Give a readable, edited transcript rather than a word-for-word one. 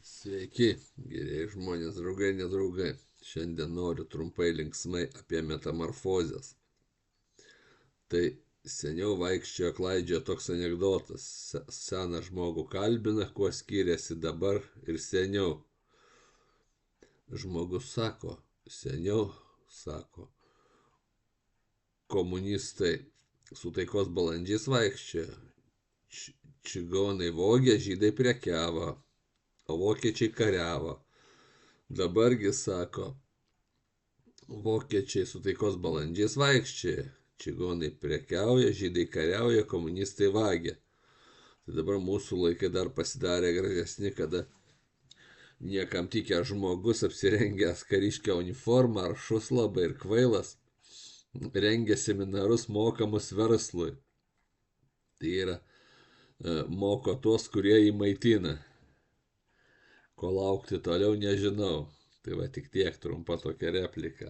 Sveiki, gerieji žmonės, draugai, nedraugai. Šiandien noriu trumpai linksmai apie metamorfozes. Tai seniau vaikščiojo klaidžiojo toks anegdotas. Seną žmogų kalbina, kuo skiriasi dabar ir seniau. Žmogus sako, seniau sako, komunistai su taikos balandžiais vaikščiojo. Čigonai vogė, žydai prekiavo, o vokiečiai kariavo. Dabargi sako, vokiečiai su taikos balandžiais vaikščioja, čigonai prekiauja, žydai kariauja, komunistai vagia. Tai dabar mūsų laikai dar pasidarė gražesni, kada niekam tikęs žmogus apsirengęs kariškio uniformą, aršus labai ir kvailas, rengia seminarus mokamus verslui. Tai yra, moko tuos, kurie jį maitina. Ko laukti toliau, nežinau. Tai va tik tiek trumpa tokia replika.